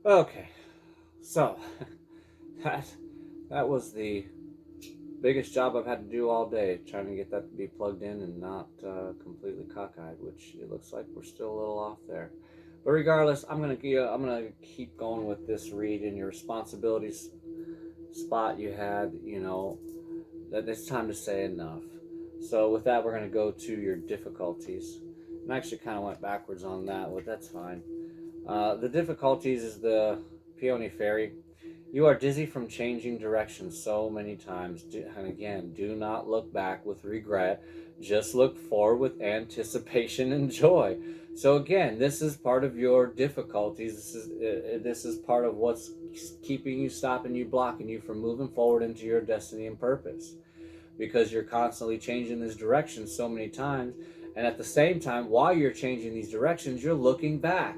Okay, so that that was the biggest job I've had to do all day, trying to get that to be plugged in and not completely cockeyed, which it looks like we're still a little off there. But regardless, I'm gonna keep going with this read in your responsibilities spot you had. That it's time to say enough. So with that, we're gonna go to your difficulties. And I actually kind of went backwards on that, but that's fine. The difficulties is the peony fairy. You are dizzy from changing directions so many times. And again, do not look back with regret. Just look forward with anticipation and joy. So again, this is part of your difficulties. This is part of what's keeping you, stopping you, blocking you from moving forward into your destiny and purpose. Because you're constantly changing this direction so many times, and at the same time, while you're changing these directions, you're looking back.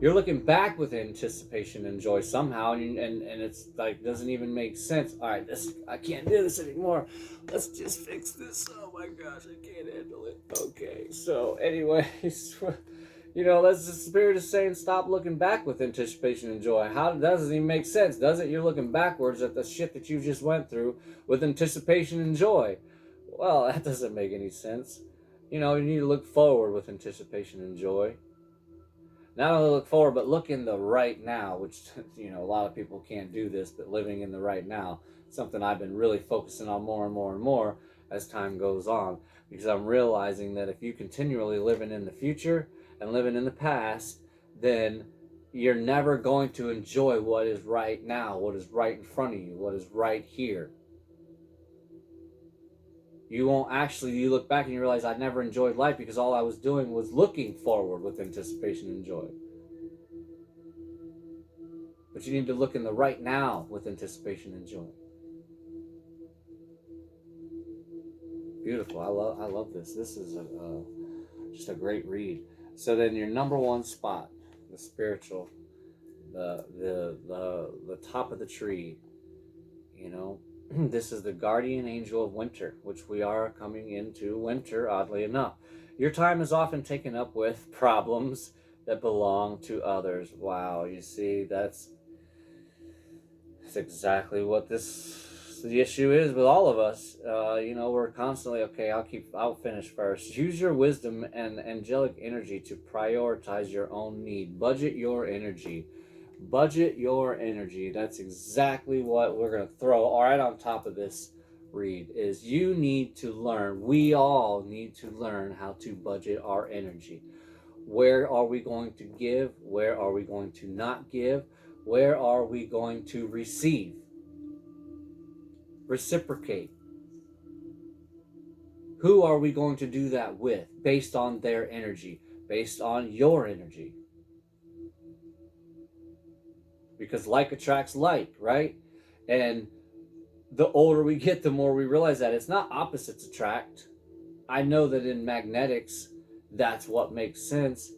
You're looking back with anticipation and joy somehow, and it's like doesn't even make sense. All right, this I can't do this anymore. Let's just fix this. Oh my gosh, I can't handle it. Okay, so anyways, that's the spirit of saying stop looking back with anticipation and joy. How doesn't even make sense, does it? You're looking backwards at the shit that you just went through with anticipation and joy. Well, that doesn't make any sense. You need to look forward with anticipation and joy. Not only look forward, but look in the right now, which, a lot of people can't do this, but living in the right now, something I've been really focusing on more and more and more as time goes on, because I'm realizing that if you continually living in the future and living in the past, then you're never going to enjoy what is right now, what is right in front of you, what is right here. You won't actually, you look back and you realize I never enjoyed life because all I was doing was looking forward with anticipation and joy. But you need to look in the right now with anticipation and joy. Beautiful. I love this. This is just a great read. So then your number one spot, the spiritual, the top of the tree. This is the guardian angel of winter, which we are coming into winter. Oddly enough, your time is often taken up with problems that belong to others. Wow, you see, that's exactly what the issue is with all of us. We're constantly okay. I'll finish first. Use your wisdom and angelic energy to prioritize your own need. Budget your energy. Budget your energy. That's exactly what we're gonna throw right on top of this read. Is you need to learn. We all need to learn how to budget our energy. Where are we going to give? Where are we going to not give? Where are we going to receive? Reciprocate. Who are we going to do that with based on their energy, based on your energy? Because like attracts like, right? And the older we get, the more we realize that it's not opposites attract. I know that in magnetics, that's what makes sense.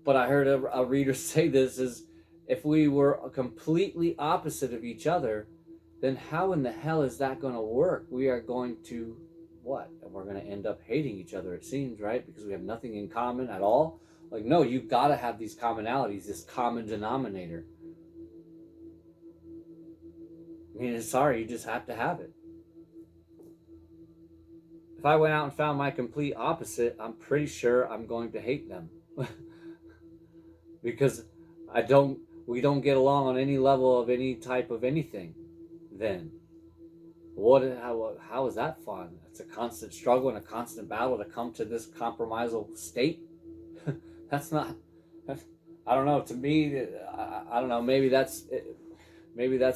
But I heard a reader say this is if we were completely opposite of each other, then how in the hell is that going to work? We are going to what? And we're going to end up hating each other, it seems, right? Because we have nothing in common at all. Like, no, you got to have these commonalities, this common denominator. I mean, sorry, you just have to have it. If I went out and found my complete opposite, I'm pretty sure I'm going to hate them. Because we don't get along on any level of any type of anything. Then how is that fun? It's a constant struggle and a constant battle to come to this compromisal state. that's not that's, I don't know. To me, I don't know. Maybe that's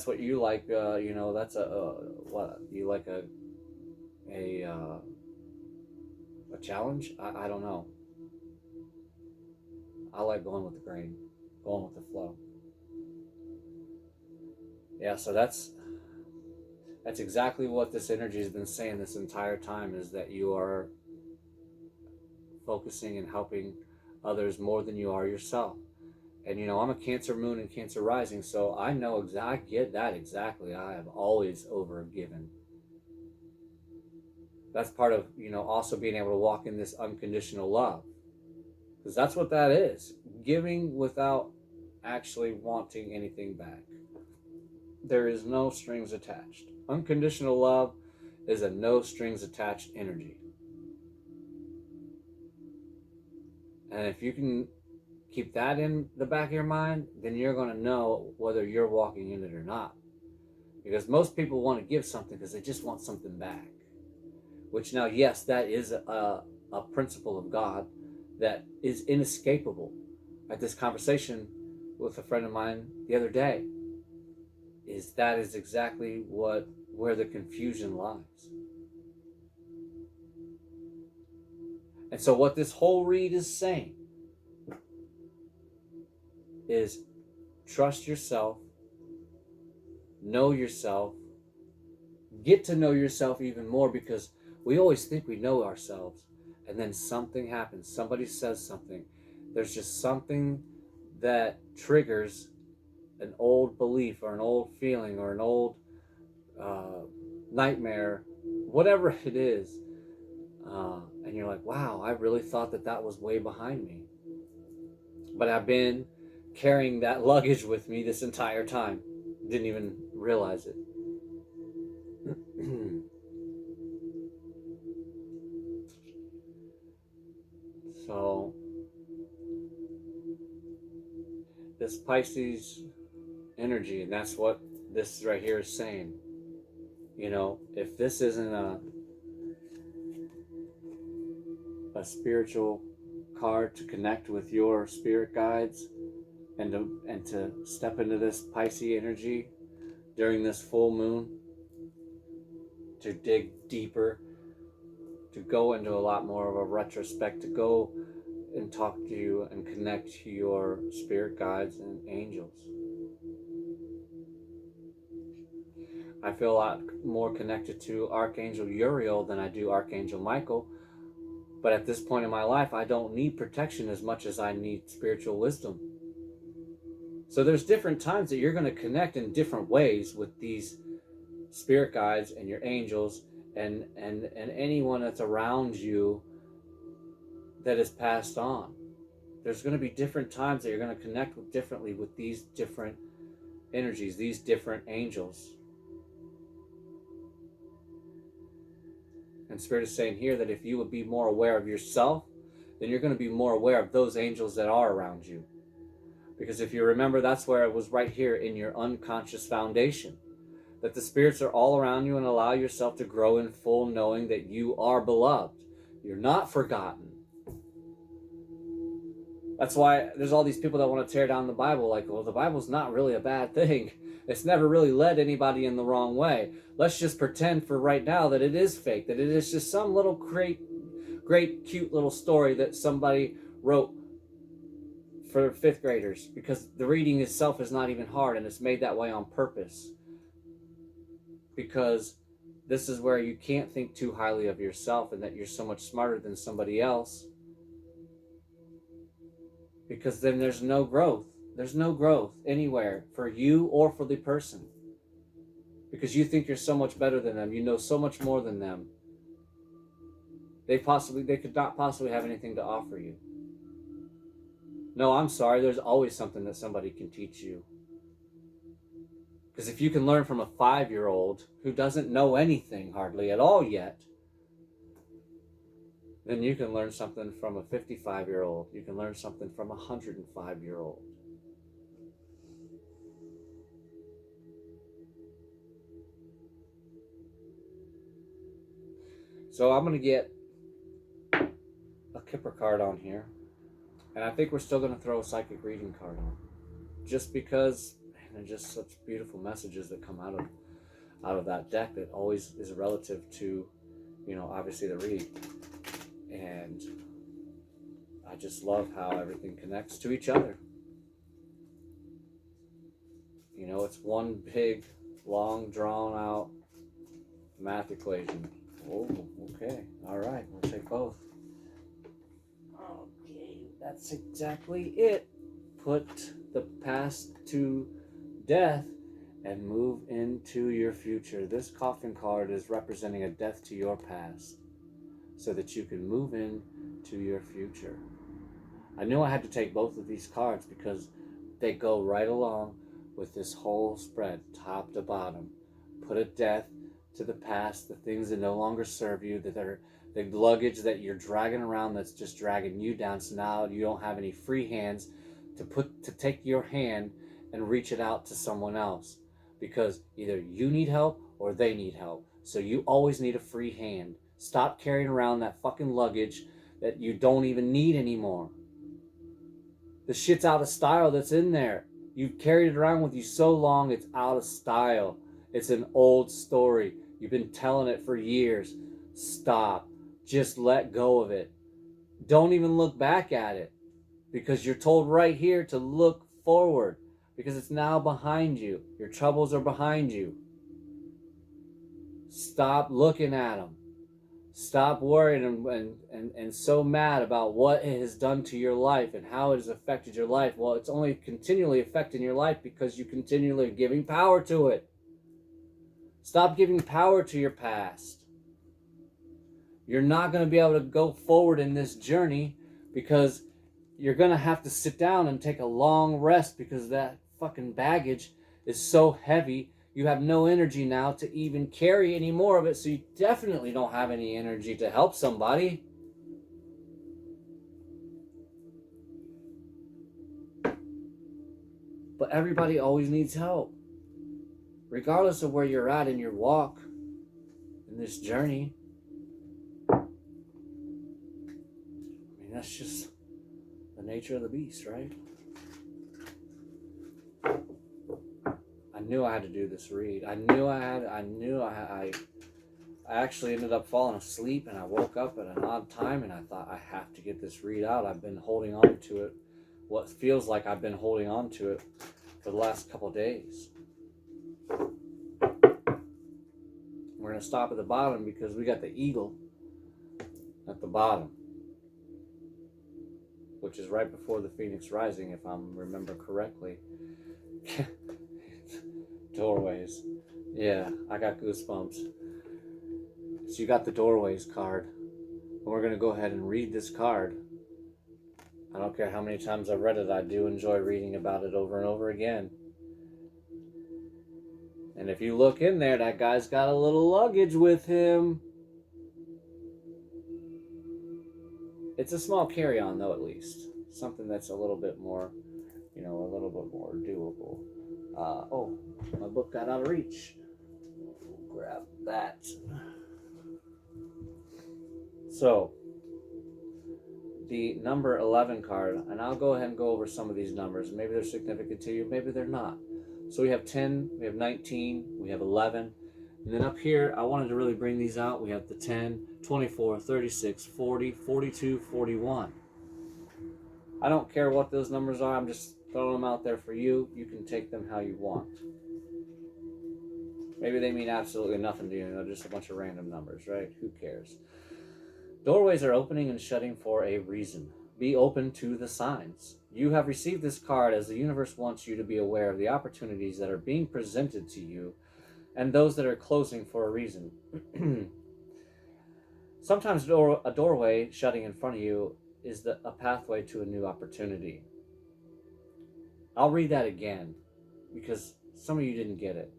what you like. That's what you like, a a challenge. I don't know. I like going with the grain, going with the flow. Yeah, so that's exactly what this energy has been saying this entire time, is that you are focusing and helping others more than you are yourself. And I'm a Cancer moon and Cancer rising, so I know I get that exactly. I have always overgiven. That's part of also being able to walk in this unconditional love, because that's what that is. giving without actually wanting anything back. There is no strings attached. Unconditional love is a no strings attached energy. And if you can keep that in the back of your mind, then you're going to know whether you're walking in it or not. Because most people want to give something because they just want something back. Which now, yes, that is a principle of God that is inescapable. I had this conversation with a friend of mine the other day. That is exactly where the confusion lies. And so what this whole read is saying is trust yourself, know yourself, get to know yourself even more, because we always think we know ourselves, and then something happens. Somebody says something. There's just something that triggers an old belief or an old feeling or an old nightmare, whatever it is. And you're like, wow, I really thought that was way behind me. But I've been carrying that luggage with me this entire time. Didn't even realize it. So, this Pisces energy, and that's what this right here is saying. You know, if this isn't a spiritual card to connect with your spirit guides and to step into this Pisces energy during this full moon, to dig deeper, to go into a lot more of a retrospect, to go and talk to you and connect to your spirit guides and angels. I feel a lot more connected to Archangel Uriel than I do Archangel Michael. But at this point in my life, I don't need protection as much as I need spiritual wisdom. So there's different times that you're going to connect in different ways with these spirit guides and your angels and anyone that's around you that is passed on. There's going to be different times that you're going to connect with differently with these different energies, these different angels. And Spirit is saying here that if you would be more aware of yourself, then you're going to be more aware of those angels that are around you. Because if you remember, that's where it was, right here in your unconscious foundation. That the spirits are all around you, and allow yourself to grow in full knowing that you are beloved. You're not forgotten. That's why there's all these people that want to tear down the Bible, like, well, the Bible's not really a bad thing. It's never really led anybody in the wrong way. Let's just pretend for right now that it is fake, that it is just some little great, cute little story that somebody wrote for fifth graders, because the reading itself is not even hard, and it's made that way on purpose. Because this is where you can't think too highly of yourself and that you're so much smarter than somebody else. Because then there's no growth. There's no growth anywhere for you or for the person. Because you think you're so much better than them. You know so much more than them. They could not possibly have anything to offer you. No, I'm sorry. There's always something that somebody can teach you. Because if you can learn from a 5-year-old who doesn't know anything hardly at all yet, then you can learn something from a 55-year-old. You can learn something from a 105-year-old. So I'm going to get a Kipper card on here. And I think we're still going to throw a psychic reading card on. Just because, man, they're just such beautiful messages that come out of that deck that always is relative to, obviously the read. And I just love how everything connects to each other. It's one big, long, drawn out math equation. Oh, okay. All right. We'll take both. Okay. That's exactly it. Put the past to death and move into your future. This coffin card is representing a death to your past so that you can move in to your future. I knew I had to take both of these cards because they go right along with this whole spread, top to bottom. Put a death to the past, the things that no longer serve you, that are the luggage that you're dragging around that's just dragging you down. So now you don't have any free hands to take your hand and reach it out to someone else, because either you need help or they need help. So you always need a free hand. Stop carrying around that fucking luggage that you don't even need anymore. The shit's out of style that's in there. You've carried it around with you so long, it's out of style. It's an old story. You've been telling it for years. Stop. Just let go of it. Don't even look back at it, because you're told right here to look forward, because it's now behind you. Your troubles are behind you. Stop looking at them. Stop worrying and so mad about what it has done to your life and how it has affected your life. Well, it's only continually affecting your life because you continually are giving power to it. Stop giving power to your past. You're not going to be able to go forward in this journey because you're going to have to sit down and take a long rest, because that fucking baggage is so heavy. You have no energy now to even carry any more of it, so you definitely don't have any energy to help somebody. But everybody always needs help, regardless of where you're at in your walk, in this journey. I mean, that's just the nature of the beast, right? I knew I had to do this read. I actually ended up falling asleep, and I woke up at an odd time, and I thought, I have to get this read out. I've been holding on to it. What feels like I've been holding on to it for the last couple days. We're going to stop at the bottom because we got the eagle at the bottom, which is right before the Phoenix Rising, if I remember correctly. Doorways. Yeah, I got goosebumps. So you got the Doorways card. And we're going to go ahead and read this card. I don't care how many times I've read it, I do enjoy reading about it over and over again. And if you look in there, that guy's got a little luggage with him. It's a small carry-on, though, at least. Something that's a little bit more, a little bit more doable. Oh, my book got out of reach. Grab that. So, the number 11 card, and I'll go ahead and go over some of these numbers. Maybe they're significant to you, maybe they're not. So we have 10, we have 19, we have 11. And then up here, I wanted to really bring these out. We have the 10, 24, 36, 40, 42, 41. I don't care what those numbers are. I'm just throwing them out there for you. You can take them how you want. Maybe they mean absolutely nothing to you. Just a bunch of random numbers, right? Who cares? Doorways are opening and shutting for a reason. Be open to the signs. You have received this card as the universe wants you to be aware of the opportunities that are being presented to you and those that are closing for a reason. Sometimes a doorway shutting in front of you is a pathway to a new opportunity. I'll read that again because some of you didn't get it.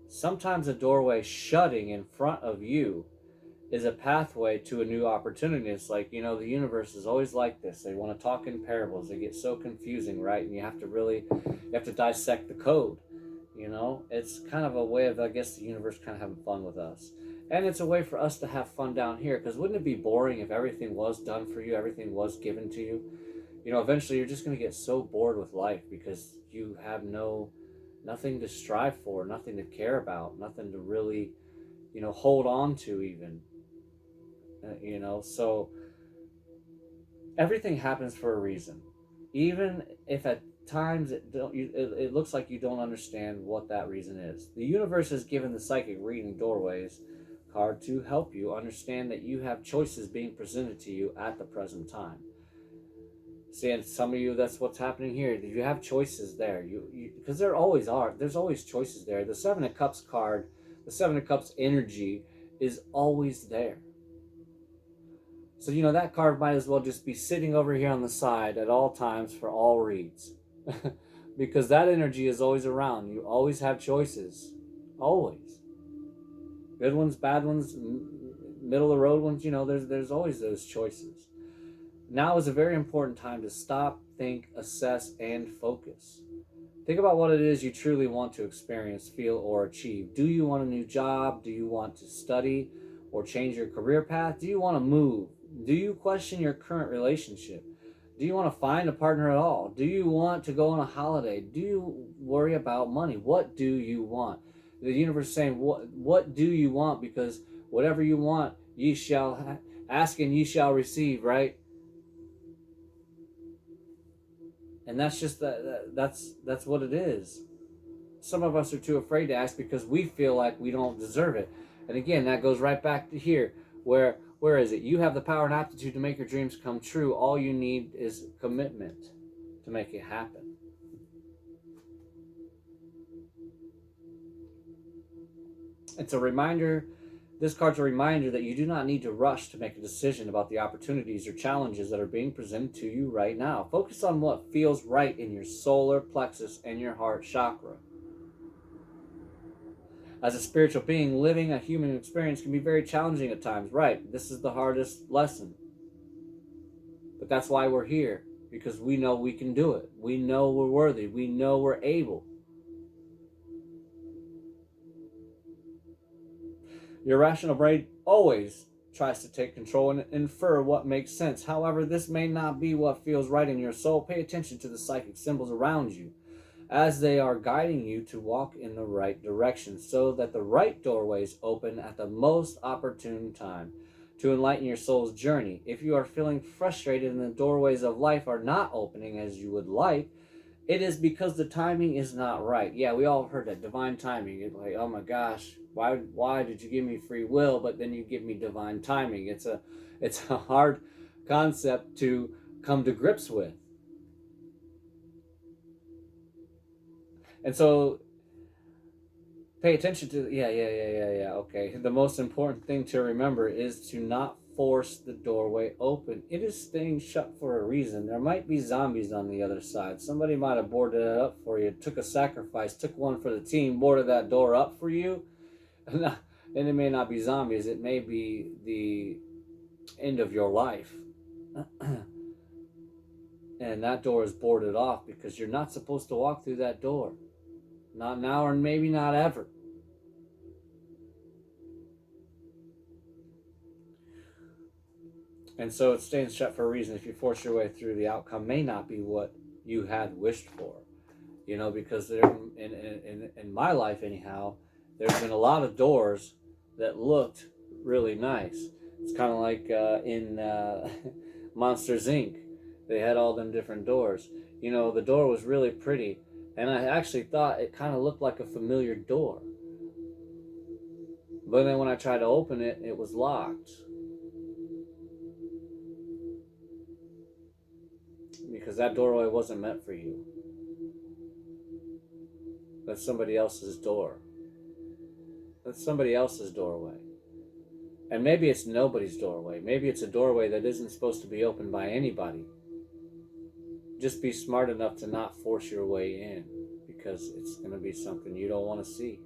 Sometimes a doorway shutting in front of you is a pathway to a new opportunity. It's like, the universe is always like this. They want to talk in parables. They get so confusing, right? And you have to dissect the code. It's kind of a way of, I guess, the universe kind of having fun with us. And it's a way for us to have fun down here, because wouldn't it be boring if everything was done for you, everything was given to you? Eventually you're just going to get so bored with life because you have nothing to strive for, nothing to care about, nothing to really, hold on to even. So everything happens for a reason. Even if at times it looks like you don't understand what that reason is. The universe has given the psychic reading Doorways card to help you understand that you have choices being presented to you at the present time. See, and some of you, that's what's happening here. You have choices there. Because there always are. There's always choices there. The Seven of Cups card, the Seven of Cups energy is always there. So, that card might as well just be sitting over here on the side at all times for all reads. Because that energy is always around. You always have choices. Always. Good ones, bad ones, middle of the road ones, there's always those choices. Now is a very important time to stop, think, assess, and focus. Think about what it is you truly want to experience, feel, or achieve. Do you want a new job? Do you want to study or change your career path? Do you want to move? Do you question your current relationship? Do you want to find a partner at all? Do you want to go on a holiday? Do you worry about money? What do you want? The universe is saying, what do you want? Because whatever you want, ye shall ask and ye shall receive, right? And that's just that's what it is. Some of us are too afraid to ask because we feel like we don't deserve it. And again, that goes right back to here, where is it? You have the power and aptitude to make your dreams come true. All you need is commitment to make it happen. It's a reminder. This card's a reminder that you do not need to rush to make a decision about the opportunities or challenges that are being presented to you right now. Focus on what feels right in your solar plexus and your heart chakra. As a spiritual being, living a human experience can be very challenging at times. Right, this is the hardest lesson. But that's why we're here, because we know we can do it. We know we're worthy. We know we're able. Your rational brain always tries to take control and infer what makes sense. However, this may not be what feels right in your soul. Pay attention to the psychic symbols around you, as they are guiding you to walk in the right direction so that the right doorways open at the most opportune time to enlighten your soul's journey. If you are feeling frustrated and the doorways of life are not opening as you would like, it is because the timing is not right. Yeah, we all heard that, divine timing. It's like, oh my gosh, why did you give me free will, but then you give me divine timing? It's a hard concept to come to grips with. And so pay attention to, yeah, okay. The most important thing to remember is to not force the doorway open. It is staying shut for a reason. There might be zombies on the other side. Somebody might have boarded it up for you, took a sacrifice, took one for the team, boarded that door up for you. And it may not be zombies. It may be the end of your life. And that door is boarded off because you're not supposed to walk through that door. Not now, or maybe not ever. And so it's staying shut for a reason. If you force your way through, the outcome may not be what you had wished for. Because there, in my life anyhow, there's been a lot of doors that looked really nice. It's kind of like in Monsters Inc. They had all them different doors. The door was really pretty. And I actually thought it kind of looked like a familiar door. But then when I tried to open it, it was locked. Because that doorway wasn't meant for you. That's somebody else's door. That's somebody else's doorway. And maybe it's nobody's doorway. Maybe it's a doorway that isn't supposed to be opened by anybody. Just be smart enough to not force your way in, because it's going to be something you don't want to see.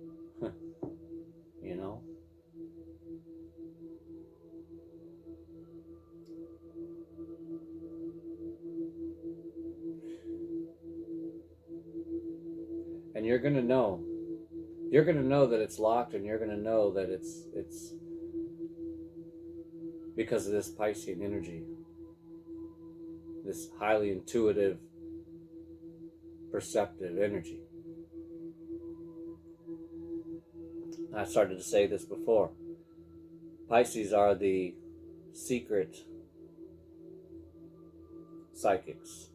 And you're going to know. You're going to know that it's locked, and you're going to know that it's because of this Piscean energy. This highly intuitive, perceptive energy. I started to say this before. Pisces are the secret psychics.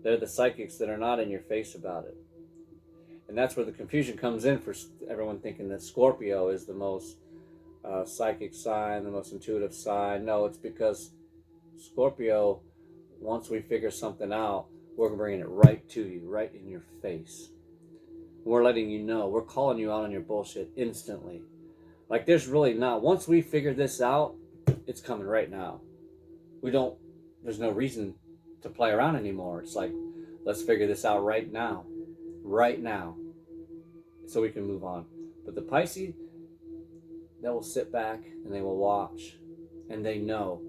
They're the psychics that are not in your face about it. And that's where the confusion comes in for everyone thinking that Scorpio is the most psychic sign, the most intuitive sign. No, it's because Scorpio, once we figure something out, we're bringing it right to you, right in your face. We're letting you know. We're calling you out on your bullshit instantly. Like there's really not. Once we figure this out, it's coming right now. we don't, there's no reason to play around anymore. It's like, let's figure this out right now, so we can move on. But the Pisces, they will sit back and they will watch, and they know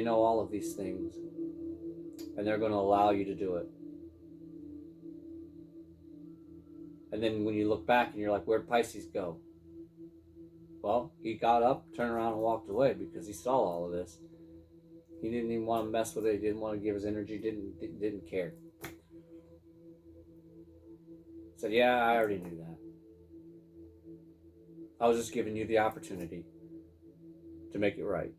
all of these things, and they're going to allow you to do it. And then when you look back and you're like, where'd Pisces go? Well, he got up, turned around, and walked away because he saw all of this. He didn't even want to mess with it. He didn't want to give his energy. Didn't care. Said, yeah, I already knew that. I was just giving you the opportunity to make it right.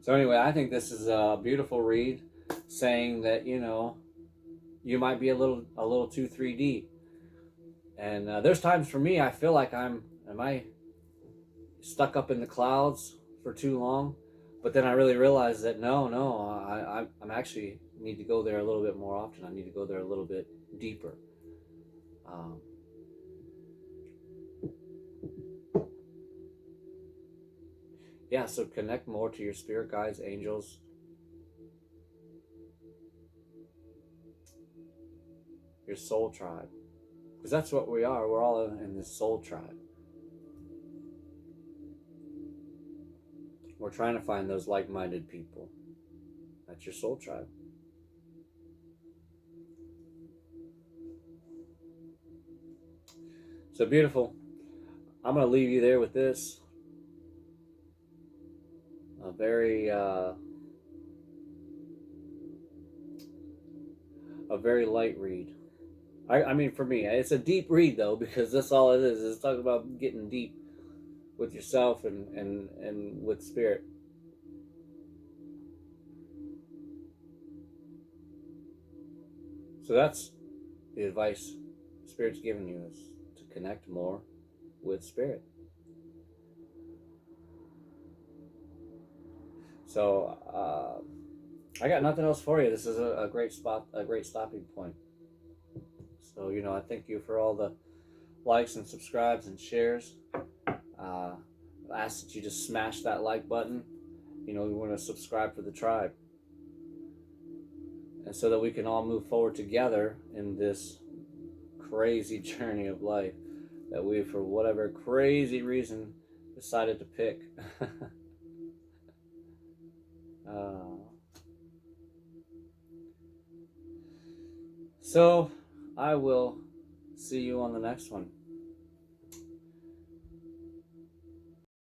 So anyway, I think this is a beautiful read, saying that, you know, you might be a little too 3D. And there's times for me I feel like am I stuck up in the clouds for too long? But then I really realize that I'm actually need to go there a little bit more often. I need to go there a little bit deeper. Yeah, so connect more to your spirit guides, angels, your soul tribe. Because that's what we are. We're all in this soul tribe. We're trying to find those like-minded people. That's your soul tribe. So beautiful. I'm going to leave you there with this. A very light read. I mean, for me, it's a deep read though, because that's all it is. It's talking about getting deep with yourself and with spirit. So that's the advice Spirit's giving you, is to connect more with Spirit. So I got nothing else for you. This is a great spot, a great stopping point. So, you know, I thank you for all the likes and subscribes and shares. I ask that you just smash that like button. You know, we want to subscribe for the tribe. And so that we can all move forward together in this crazy journey of life that we, for whatever crazy reason, decided to pick. So I will see you on the next one.